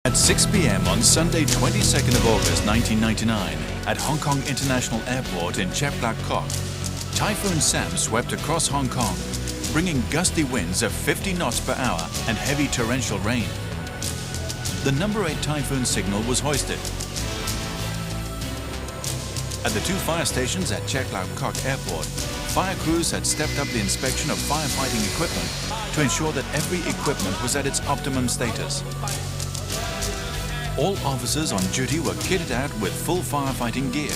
At 6 p.m. on Sunday, 22nd of August 1999, at Hong Kong International Airport in Chek Lap Kok, Typhoon Sam swept across Hong Kong, bringing gusty winds of 50 knots per hour and heavy torrential rain. The number 8 typhoon signal was hoisted. At the 2 fire stations at Chek Lap Kok Airport, fire crews had stepped up the inspection of firefighting equipment to ensure that every equipment was at its optimum status. All officers on duty were kitted out with full firefighting gear.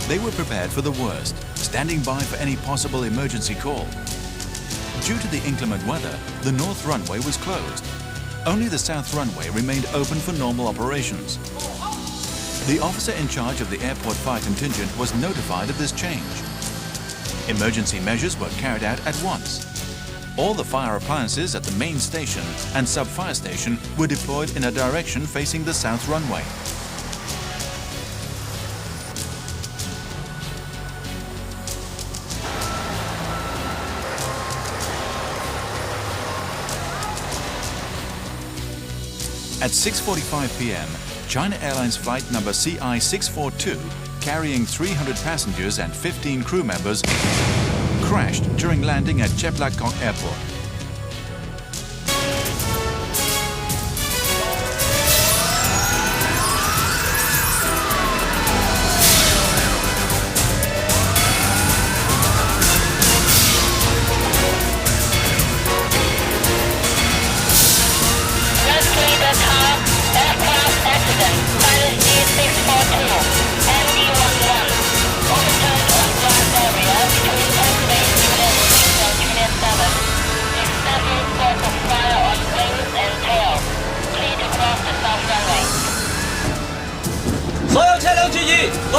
They were prepared for the worst, standing by for any possible emergency call. Due to the inclement weather, the north runway was closed. Only the south runway remained open for normal operations. The officer in charge of the airport fire contingent was notified of this change. Emergency measures were carried out at once. All the fire appliances at the main station and sub-fire station were deployed in a direction facing the south runway. At 6:45 p.m., China Airlines flight number CI642, carrying 300 passengers and 15 crew members, crashed during landing at Chek Lap Kok Airport.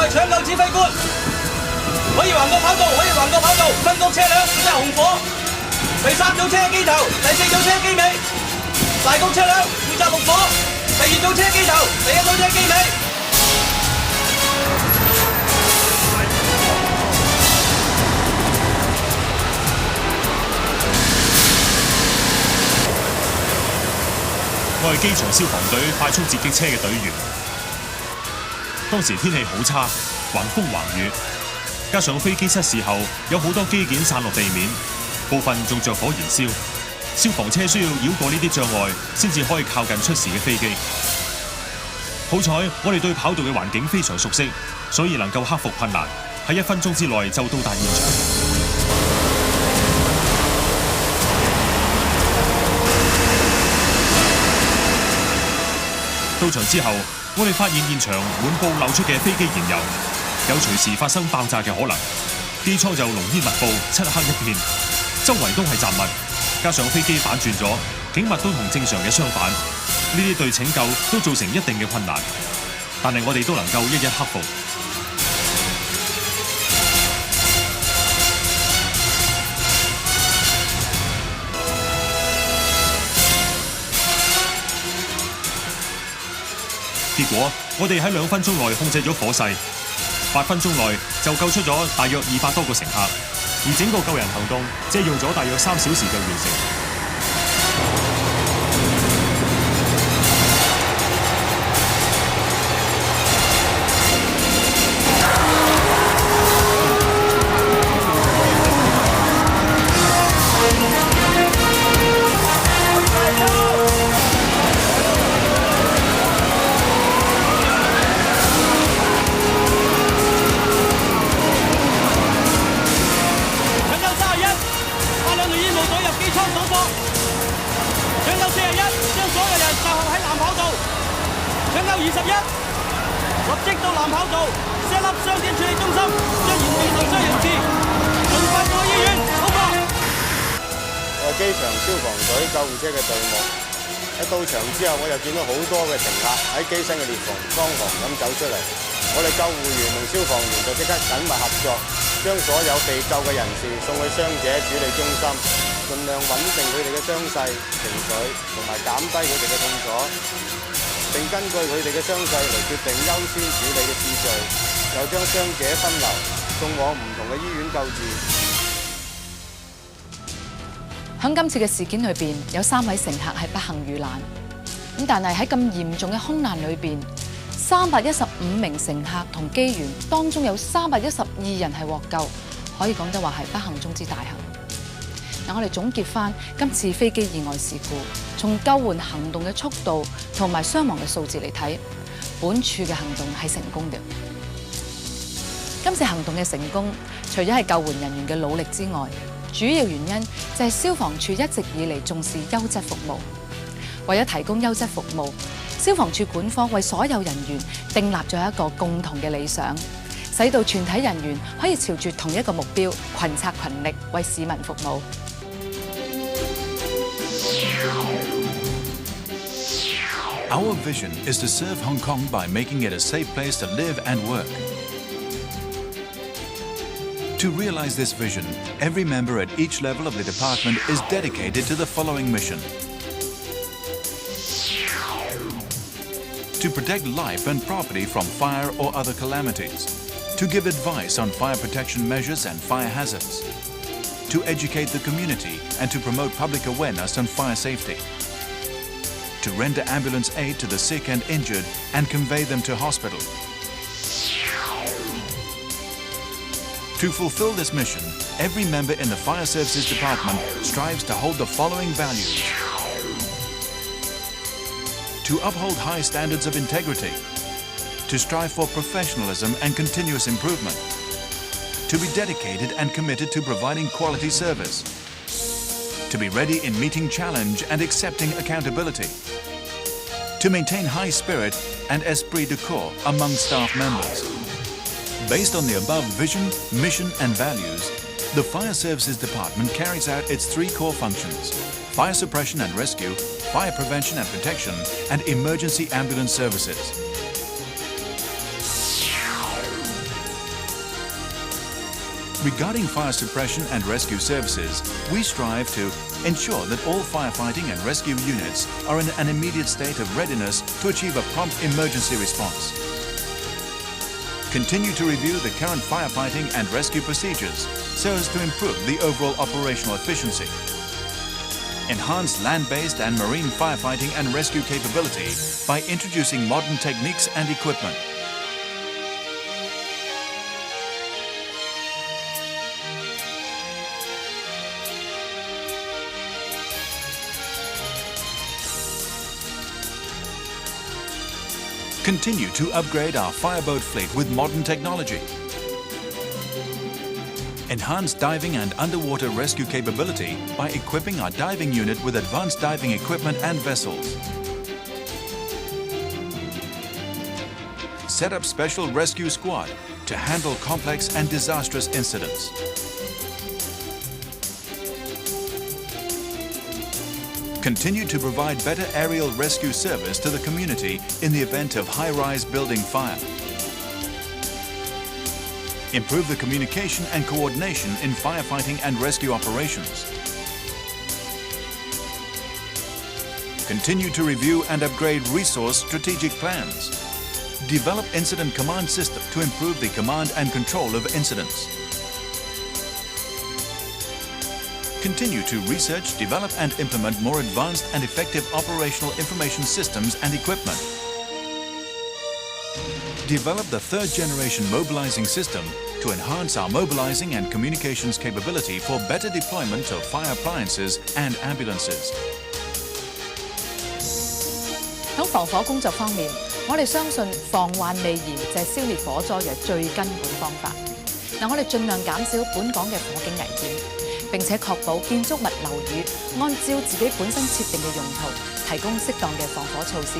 搶救指揮官，可以橫過跑道，可以橫過跑道，分工車輛負責紅火。第3組車機頭，第4組車機尾，大工車輛負責綠火。第2組車機頭，第1組車機尾。我係機場消防隊快速截擊車嘅隊員。當時天氣好差，橫風橫雨，加上飛機失事後有好多機件散落地面，部分仲着火燃燒。消防車需要繞過呢啲障礙，先至可以靠近出事嘅飛機。好彩我哋對跑道嘅環境非常熟悉，所以能夠克服困難，喺1分鐘之內就到達現場。到場之後，我哋發現現場滿布漏出嘅飛機燃油，有隨時發生爆炸嘅可能。機艙就濃煙密布，漆黑一片，周圍都係雜物，加上飛機反轉咗，景物都同正常嘅相反，呢啲對拯救都造成一定嘅困難，但係我哋都能夠一一克服。結果，我哋喺2分鐘內控制咗火勢，8分鐘內就救出咗大約200多個乘客，而整個救人行動只係用咗大約3小時就完成。機場消防隊救護車嘅隊伍一到場之後，我就見到好多嘅乘客喺機身嘅裂縫倉皇咁走出嚟。我哋救護員同消防員就即刻緊密合作，將所有被救嘅人士送去傷者處理中心，盡量穩定佢哋嘅傷勢、情緒，同埋減低佢哋嘅痛楚，並根據佢哋嘅傷勢嚟決定優先處理嘅次序，又將傷者分流送往唔同嘅醫院救治。喺今次嘅事件裏邊，有3位乘客係不幸遇難。咁但係喺咁嚴重嘅空難裏邊，315名乘客同機員當中有312人係獲救，可以講得話係不幸中之大幸。嗱，我哋總結翻今次飛機意外事故，從救援行動嘅速度同埋傷亡嘅數字嚟睇，本處嘅行動係成功嘅。今次行動嘅成功，除咗係救援人員嘅努力之外，主要原因就係消防處一直以嚟重視優質服務。為咗提供優質服務，消防處管方為所有人員訂立咗一個共同嘅理想，使到全體人員可以朝住同一個目標，群策群力為市民服務。Our vision is to serve Hong Kong by making it a safe place to live and work. To realize this vision, every member at each level of the department is dedicated to the following mission: to protect life and property from fire or other calamities, to give advice on fire protection measures and fire hazards, to educate the community and to promote public awareness on fire safety, to render ambulance aid to the sick and injured and convey them to hospital. To fulfill this mission, every member in the Fire Services Department strives to hold the following values: to uphold high standards of integrity, to strive for professionalism and continuous improvement, to be dedicated and committed to providing quality service, to be ready in meeting challenge and accepting accountability, to maintain high spirit and esprit de corps among staff members. Based on the above vision, mission and values, the Fire Services Department carries out its three core functions: fire suppression and rescue, fire prevention and protection, and emergency ambulance services. Regarding fire suppression and rescue services, we strive to ensure that all firefighting and rescue units are in an immediate state of readiness to achieve a prompt emergency response. Continue to review the current firefighting and rescue procedures so as to improve the overall operational efficiency. Enhance land-based and marine firefighting and rescue capability by introducing modern techniques and equipment. Continue to upgrade our fireboat fleet with modern technology. Enhance diving and underwater rescue capability by equipping our diving unit with advanced diving equipment and vessels. Set up special rescue squad to handle complex and disastrous incidents. Continue to provide better aerial rescue service to the community in the event of high-rise building fire. Improve the communication and coordination in firefighting and rescue operations. Continue to review and upgrade resource strategic plans. Develop incident command system to improve the command and control of incidents. Continue to research, develop and implement more advanced and effective operational information systems and equipment. Develop the third generation mobilizing system to enhance our mobilizing and communications capability for better deployment of fire appliances and ambulances. 喺防火工作方面，我哋相信防患未然就係消滅火災嘅最根本方法。嗱，我哋盡量減少本港嘅火警危險，並且確保建築物樓宇按照自己本身設定嘅用途，提供適當嘅防火措施。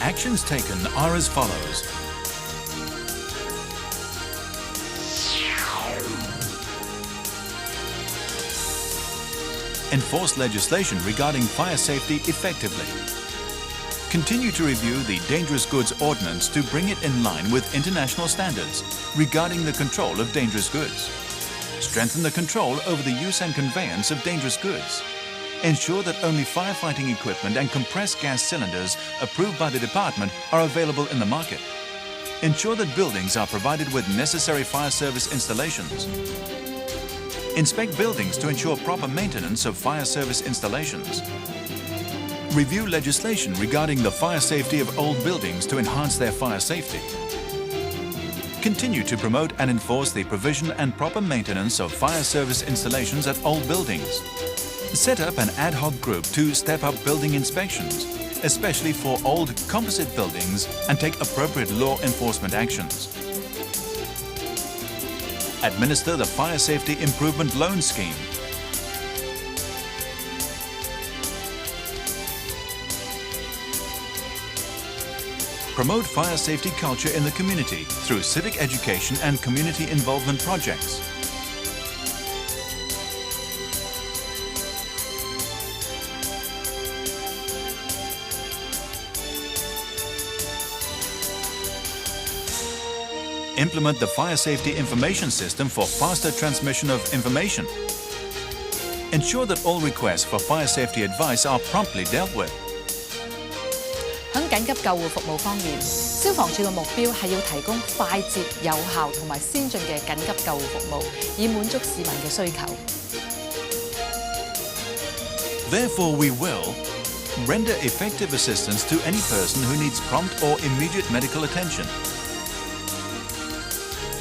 Actions taken are as follows. Enforce legislation regarding fire safety effectively. Continue to review the Dangerous Goods Ordinance to bring it in line with international standards regarding the control of dangerous goods. Strengthen the control over the use and conveyance of dangerous goods. Ensure that only firefighting equipment and compressed gas cylinders approved by the department are available in the market. Ensure that buildings are provided with necessary fire service installations. Inspect buildings to ensure proper maintenance of fire service installations. Review legislation regarding the fire safety of old buildings to enhance their fire safety. Continue to promote and enforce the provision and proper maintenance of fire service installations at old buildings. Set up an ad hoc group to step up building inspections, especially for old composite buildings, and take appropriate law enforcement actions. Administer the Fire Safety Improvement Loan Scheme. Promote fire safety culture in the community through civic education and community involvement projects. Implement the Fire Safety Information System for faster transmission of information. Ensure that all requests for fire safety advice are promptly dealt with. 喺緊急救護服務方面，消防處嘅目標係要提供快捷、有效同埋先進嘅緊急救護服務，以滿足市民嘅需求。Therefore, we will render effective assistance to any person who needs prompt or immediate medical attention.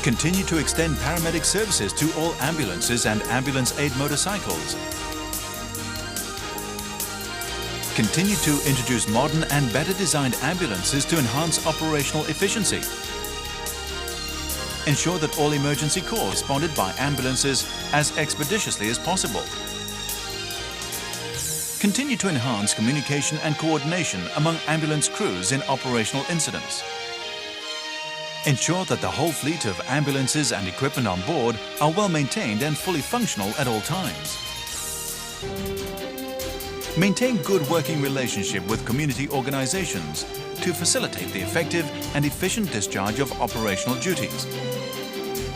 Continue to extend paramedic services to all ambulances and ambulance aid motorcycles. Continue to introduce modern and better designed ambulances to enhance operational efficiency. Ensure that all emergency calls responded by ambulances as expeditiously as possible. Continue to enhance communication and coordination among ambulance crews in operational incidents. Ensure that the whole fleet of ambulances and equipment on board are well maintained and fully functional at all times. Maintain good working relationship with community organizations to facilitate the effective and efficient discharge of operational duties.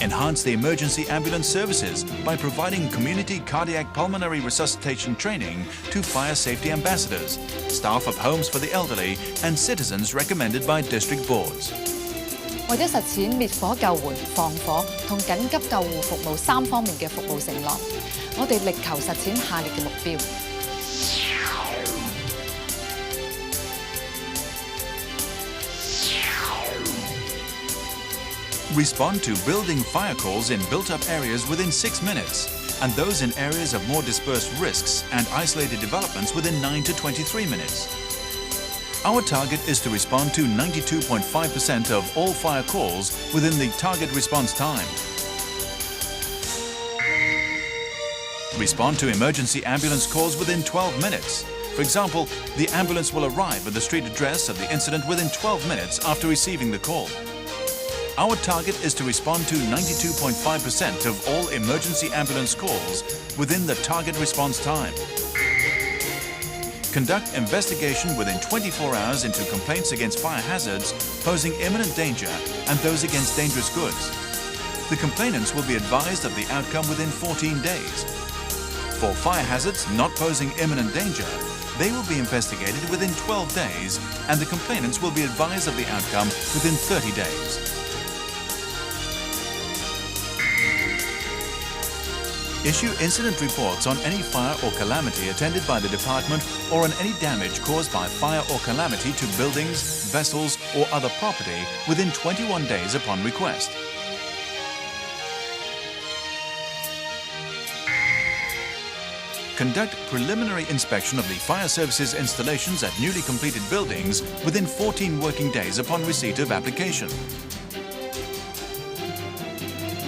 Enhance the emergency ambulance services by providing community cardiac pulmonary resuscitation training to fire safety ambassadors, staff of homes for the elderly, and citizens recommended by district boards. 為咗實踐滅火救援、防火同緊急救護服務3方面嘅服務承諾，我哋力求實踐下列嘅目標。Respond to building fire calls in built-up areas within 6 minutes, and those in areas of more dispersed risks and isolated developments within 9 to 23 minutes. Our target is to respond to 92.5% of all fire calls within the target response time. Respond to emergency ambulance calls within 12 minutes. For example, the ambulance will arrive at the street address of the incident within 12 minutes after receiving the call. Our target is to respond to 92.5% of all emergency ambulance calls within the target response time. Conduct investigation within 24 hours into complaints against fire hazards posing imminent danger and those against dangerous goods. The complainants will be advised of the outcome within 14 days. For fire hazards not posing imminent danger, they will be investigated within 12 days and the complainants will be advised of the outcome within 30 days. Issue incident reports on any fire or calamity attended by the department or on any damage caused by fire or calamity to buildings, vessels or other property within 21 days upon request. Conduct preliminary inspection of the fire services installations at newly completed buildings within 14 working days upon receipt of application.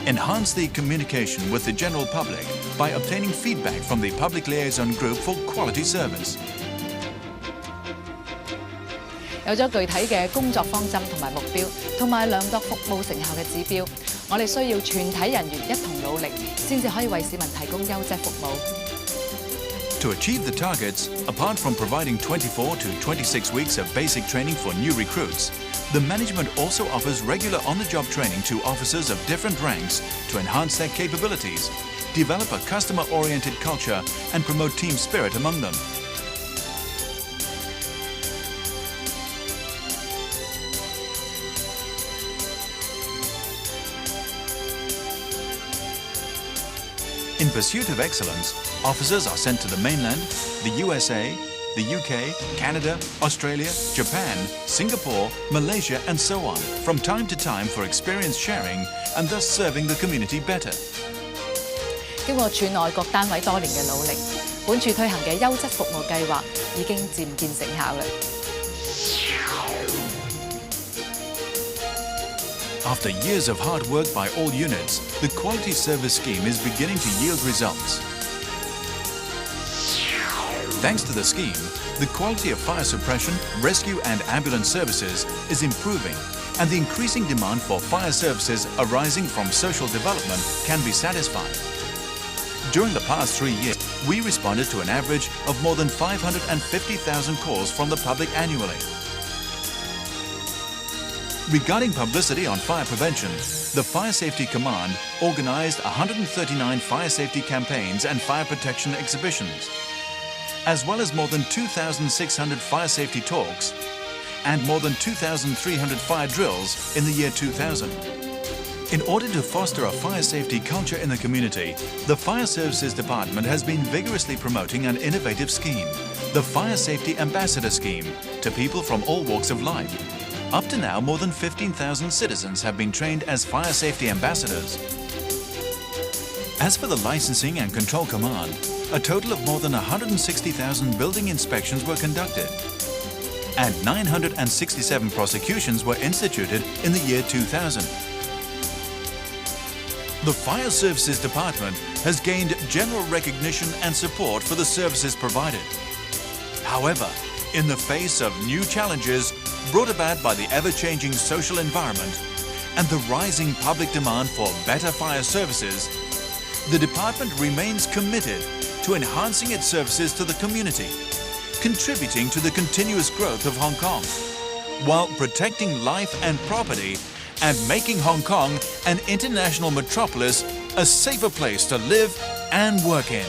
Enhance the communication with the general public by obtaining feedback from the Public Liaison Group for quality service. 有咗具體嘅工作方針同埋目標，同埋量度服務成效嘅指標，我哋需要全體人員一同努力，先至可以為市民提供優質服務。To achieve the targets, apart from providing 24 to 26 weeks of basic training for new recruits, the management also offers regular on-the-job training to officers of different ranks to enhance their capabilities, develop a customer-oriented culture, and promote team spirit among them. In pursuit of excellence, officers are sent to the mainland, the USA, the UK, Canada, Australia, Japan, Singapore, Malaysia and so on from time to time for experience sharing and thus serving the community better. 經過駐內各單位多年嘅努力，本處推行嘅優質服務計劃已經漸見成效啦。After years of hard work by all units, the Quality Service Scheme is beginning to yield results. Thanks to the scheme, the quality of fire suppression, rescue and ambulance services is improving, and the increasing demand for fire services arising from social development can be satisfied. During the past 3 years, we responded to an average of more than 550,000 calls from the public annually. Regarding publicity on fire prevention, the Fire Safety Command organized 139 fire safety campaigns and fire protection exhibitions, as well as more than 2,600 fire safety talks and more than 2,300 fire drills in the year 2000. In order to foster a fire safety culture in the community, the Fire Services Department has been vigorously promoting an innovative scheme, the Fire Safety Ambassador Scheme, to people from all walks of life. Up to now, more than 15,000 citizens have been trained as fire safety ambassadors. As for the Licensing and Control Command, a total of more than 160,000 building inspections were conducted, and 967 prosecutions were instituted in the year 2000. The Fire Services Department has gained general recognition and support for the services provided. However, in the face of new challenges brought about by the ever-changing social environment and the rising public demand for better fire services, the department remains committed to enhancing its services to the community, contributing to the continuous growth of Hong Kong, while protecting life and property and making Hong Kong an international metropolis a safer place to live and work in.